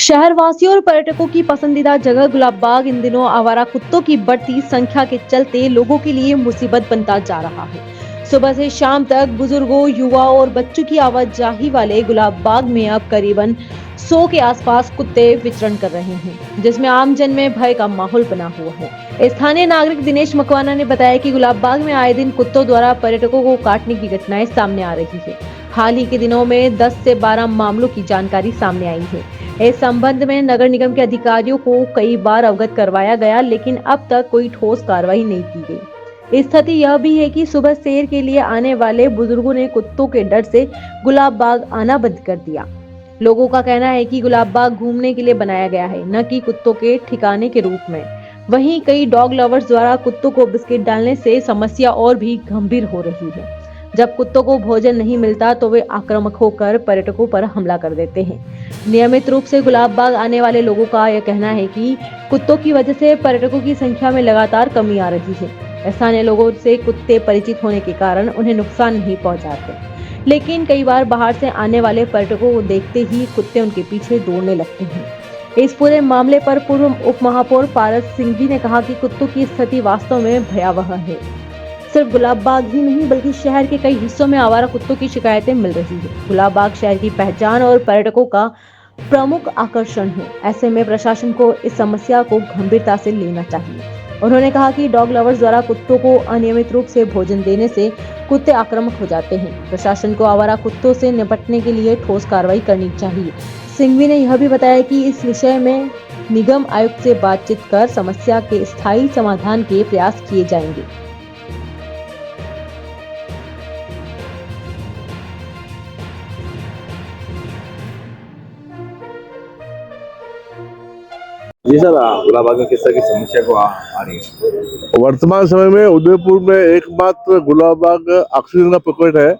शहर वासियों और पर्यटकों की पसंदीदा जगह गुलाब बाग इन दिनों आवारा कुत्तों की बढ़ती संख्या के चलते लोगों के लिए मुसीबत बनता जा रहा है। सुबह से शाम तक बुजुर्गों, युवाओं और बच्चों की आवाजाही वाले गुलाब बाग में अब करीबन 100 के आसपास कुत्ते विचरण कर रहे हैं, जिसमें आमजन में भय का माहौल बना हुआ है। स्थानीय नागरिक दिनेश मकवाना ने बताया कि गुलाब बाग में आए दिन कुत्तों द्वारा पर्यटकों को काटने की घटनाएं सामने आ रही है। हाल ही के दिनों में 10 से 12 मामलों की जानकारी सामने आई है। इस संबंध में नगर निगम के अधिकारियों को कई बार अवगत करवाया गया, लेकिन अब तक कोई ठोस कार्रवाई नहीं की गई। स्थिति यह भी है कि सुबह सैर के लिए आने वाले बुजुर्गों ने कुत्तों के डर से गुलाब बाग आना बंद कर दिया। लोगों का कहना है कि गुलाब बाग घूमने के लिए बनाया गया है, न कि कुत्तों के ठिकाने के रूप में। वहीं कई डॉग लवर्स द्वारा कुत्तों को बिस्किट डालने से समस्या और भी गंभीर हो रही है। जब कुत्तों को भोजन नहीं मिलता तो वे आक्रामक होकर पर्यटकों पर हमला कर देते हैं। नियमित रूप से गुलाब बाग आने वाले लोगों का यह कहना है कि कुत्तों की वजह से पर्यटकों की संख्या में लगातार कमी आ रही है। स्थानीय लोगों से कुत्ते परिचित होने के कारण उन्हें नुकसान नहीं पहुंचाते, लेकिन कई बार बाहर से आने वाले पर्यटकों को देखते ही कुत्ते उनके पीछे दौड़ने लगते हैं। इस पूरे मामले पर पूर्व उप महापौर पारस सिंह जी ने कहा कि कुत्तों की स्थिति वास्तव में भयावह है। सिर्फ गुलाब बाग ही नहीं बल्कि शहर के कई हिस्सों में आवारा कुत्तों की शिकायतें मिल रही है। गुलाब बाग शहर की पहचान और पर्यटकों का प्रमुख आकर्षण है। ऐसे में प्रशासन को इस समस्या को गंभीरता से लेना चाहिए। उन्होंने कहा कि डॉग लवर्स द्वारा कुत्तों को अनियमित रूप से भोजन देने से कुत्ते आक्रामक हो जाते हैं। प्रशासन को आवारा कुत्तों से निपटने के लिए ठोस कार्रवाई करनी चाहिए। सिंघवी ने यह भी बताया कि इस विषय में निगम आयुक्त से बातचीत कर समस्या के स्थायी समाधान के प्रयास किए जाएंगे। जी सर, गुलाबबाग में किस तरह की समस्या को आ रही है? वर्तमान समय में उदयपुर में एकमात्र गुलाबबाग ऑक्सीजन का पॉकेट है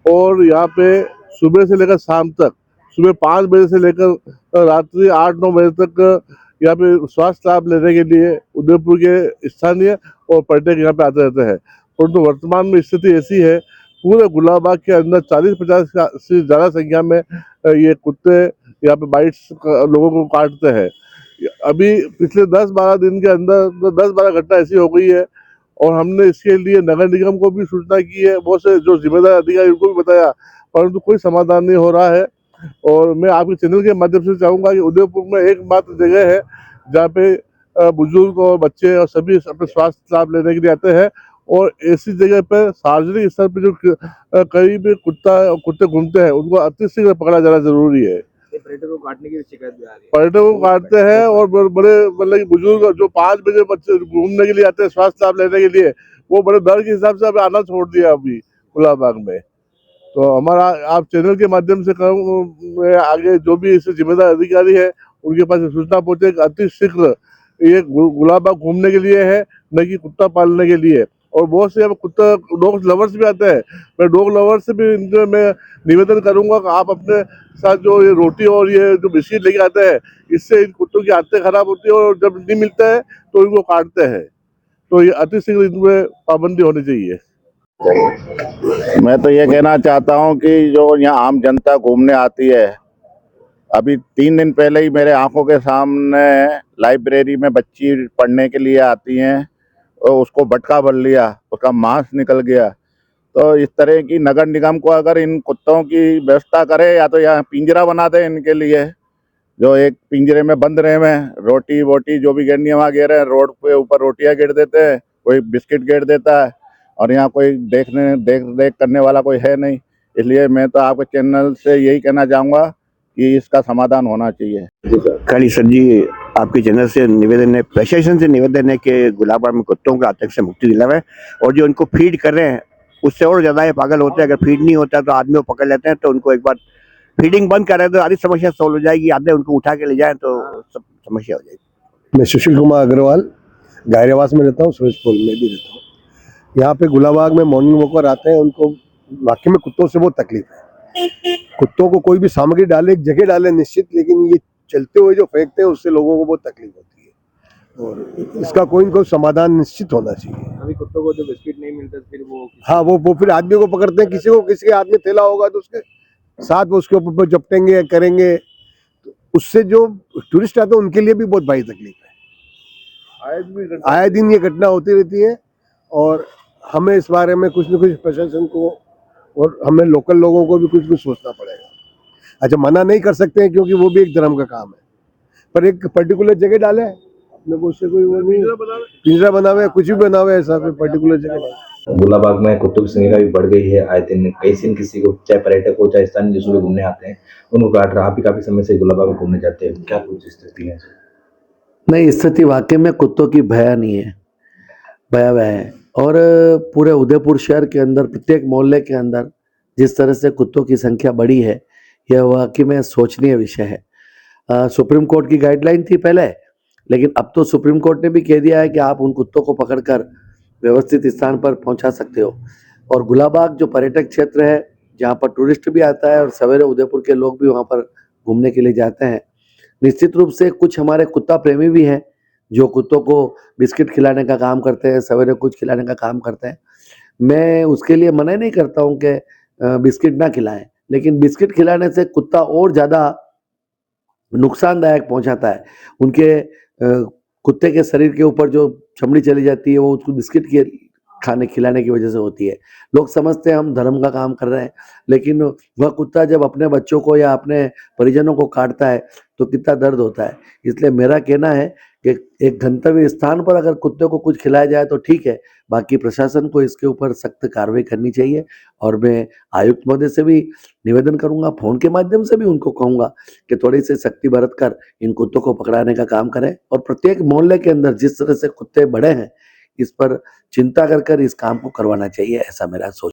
और यहाँ पे सुबह से लेकर शाम तक, सुबह 5 बजे से लेकर रात्रि 8-9 बजे तक यहाँ पे स्वास्थ्य लाभ लेने के लिए उदयपुर के स्थानीय और पर्यटक यहाँ पे आते रहते हैं। परंतु वर्तमान में स्थिति ऐसी है, पूरे गुलाबबाग के अंदर 40-50 से ज़्यादा संख्या में ये कुत्ते यहाँ पे बाइट्स लोगों को काटते हैं। अभी पिछले 10-12 दिन के अंदर 10-12 घटना ऐसी हो गई है और हमने इसके लिए नगर निगम को भी सूचना की है, बहुत से जो जिम्मेदार अधिकारी उनको भी बताया, परंतु कोई समाधान नहीं हो रहा है। और मैं आपके चैनल के माध्यम से चाहूँगा कि उदयपुर में एकमात्र जगह है जहाँ पे बुजुर्ग और बच्चे और सभी अपने स्वास्थ्य लाभ लेने के लिए आते हैं और ऐसी जगह पर सार्वजनिक स्तर पर जो कहीं भी कुत्ते घूमते हैं उनको अतिशीघ्र पकड़ा जाना जरूरी है। पर्यटकों को काटने की शिकायत भी आ रही है। पर्यटकों को काटते हैं और बड़े मतलब कि बुजुर्ग जो 5 बजे बच्चे घूमने के लिए आते हैं स्वास्थ्य लाभ लेने के लिए, वो बड़े डर के हिसाब से अभी आना छोड़ दिया अभी गुलाबबाग में। तो हमारा आप चैनल के माध्यम से कहूँ आगे जो भी इससे जिम्मेदार अधिकारी है उनके पास सूचना पहुंचे कि अति शीघ्र ये गुलाबबाग घूमने के लिए है, न कि कुत्ता पालने के लिए। और बहुत से अब कुत्ता डॉग लवर्स भी आते हैं, मैं डॉग लवर्स से भी इनके मैं निवेदन करूंगा कि आप अपने साथ जो ये रोटी और ये जो बिस्किट लेके आते हैं, इससे इन कुत्तों की आदतें खराब होती है और जब नहीं मिलता है तो इनको काटते हैं। तो ये अति शीघ्र इनमें पाबंदी होनी चाहिए। मैं तो ये कहना चाहता हूँ कि जो यहाँ आम जनता घूमने आती है, अभी 3 दिन पहले ही मेरे आंखों के सामने लाइब्रेरी में बच्ची पढ़ने के लिए आती हैं और उसको बटका भर लिया, उसका मांस निकल गया। तो इस तरह की नगर निगम को अगर इन कुत्तों की व्यवस्था करे या तो यहाँ पिंजरा बना दे इनके लिए, जो एक पिंजरे में बंद रहे में रोटी वोटी जो भी गिरनी है वहाँ गिरे, रोड पे ऊपर रोटियां गिर देते हैं, कोई बिस्किट गिर देता है और यहाँ कोई देख रेख करने वाला कोई है नहीं। इसलिए मैं तो आपके चैनल से यही कहना चाहूँगा कि इसका समाधान होना चाहिए। खाली सर जी, आपके चैनल से निवेदन है, प्रशासन से निवेदन है कि गुलाबबाग में कुत्तों के आतंक से मुक्ति दिलावे और जो उनको फीड कर रहे हैं उससे और ज़्यादा ये पागल होते हैं। अगर फीड नहीं होता तो आदमी को पकड़ लेते हैं, तो उनको एक बार फीडिंग बंद करें तो आधी समस्या सॉल्व हो जाएगी। आधे उनको उठा के ले जाएं तो सब समस्या हो जाएगी। मैं सुशील कुमार अग्रवाल गायरेवास में रहता हूँ, सूरजपुर में भी रहता हूँ। यहाँ पे गुलाबबाग में मॉर्निंग वॉकर आते हैं, उनको वाकई में कुत्तों से बहुत तकलीफ है। कुत्तों को कोई भी सामग्री डाले, एक जगह डाले निश्चित, लेकिन ये चलते हुए जो फेंकते हैं उससे लोगों को बहुत तकलीफ होती है और इसका कोई न कोई समाधान निश्चित होना चाहिए। अभी कुत्तों को जो बिस्किट नहीं मिलता फिर वो हाँ, वो फिर आदमी को पकड़ते हैं, किसी के हाथ में थैला होगा तो उसके साथ वो उसके ऊपर झपटेंगे करेंगे, तो उससे जो टूरिस्ट आते हैं उनके लिए भी बहुत भारी तकलीफ है। आए दिन ये घटना होती रहती है और हमें इस बारे में कुछ न कुछ प्रशासन को और हमें लोकल लोगों को भी कुछ कुछ सोचना पड़ेगा। अच्छा, मना नहीं कर सकते हैं क्योंकि वो भी एक धर्म का काम है, पर एक पर्टिकुलर जगह डाले, अपने को उससे कोई वो नहीं, पिंजरा बनावे कुछ भी बनावे, ऐसा कोई पर्टिकुलर जगह डाले। गुलाबाग में कुत्तों की संख्या भी बढ़ गई है। आए दिन कई दिन किसी को, चाहे पर्यटक हो चाहे स्थानीय जो सुबह घूमने आते हैं, उनको काट रहा। आप भी काफी समय से गुलाबाग में घूमने जाते हैं, क्या कुछ स्थिति है? नहीं, स्थिति वाकई में कुत्तों की भयानक है, भयावह है। और पूरे उदयपुर शहर के अंदर प्रत्येक मोहल्ले के अंदर जिस तरह से कुत्तों की संख्या बढ़ी है, यह वाकई में सोचनीय विषय है। सुप्रीम कोर्ट की गाइडलाइन थी पहले, लेकिन अब तो सुप्रीम कोर्ट ने भी कह दिया है कि आप उन कुत्तों को पकड़कर व्यवस्थित स्थान पर पहुंचा सकते हो। और गुलाबाग जो पर्यटक क्षेत्र है, जहां पर टूरिस्ट भी आता है और सवेरे उदयपुर के लोग भी वहां पर घूमने के लिए जाते हैं, निश्चित रूप से कुछ हमारे कुत्ता प्रेमी भी हैं जो कुत्तों को बिस्किट खिलाने का काम करते हैं, सवेरे कुछ खिलाने का काम करते हैं। मैं उसके लिए मना नहीं करता हूं कि बिस्किट ना खिलाएं, लेकिन बिस्किट खिलाने से कुत्ता और ज़्यादा नुकसानदायक पहुंचाता है। उनके कुत्ते के शरीर के ऊपर जो चमड़ी चली जाती है वो उसको बिस्किट के खाने खिलाने की वजह से होती है। लोग समझते हैं हम धर्म का काम कर रहे हैं, लेकिन वह कुत्ता जब अपने बच्चों को या अपने परिजनों को काटता है तो कितना दर्द होता है। इसलिए मेरा कहना है कि एक गंतव्य स्थान पर अगर कुत्ते को कुछ खिलाया जाए तो ठीक है, बाकी प्रशासन को इसके ऊपर सख्त कार्रवाई करनी चाहिए। और मैं आयुक्त महोदय से भी निवेदन करूंगा, फोन के माध्यम से भी उनको कहूंगा कि थोड़ी सी सख्ती बरत कर इन कुत्तों को पकड़ाने का काम करें। और प्रत्येक मोहल्ले के अंदर जिस तरह से कुत्ते बढ़े हैं, इस पर चिंता कर इस काम को करवाना चाहिए, ऐसा मेरा सोच।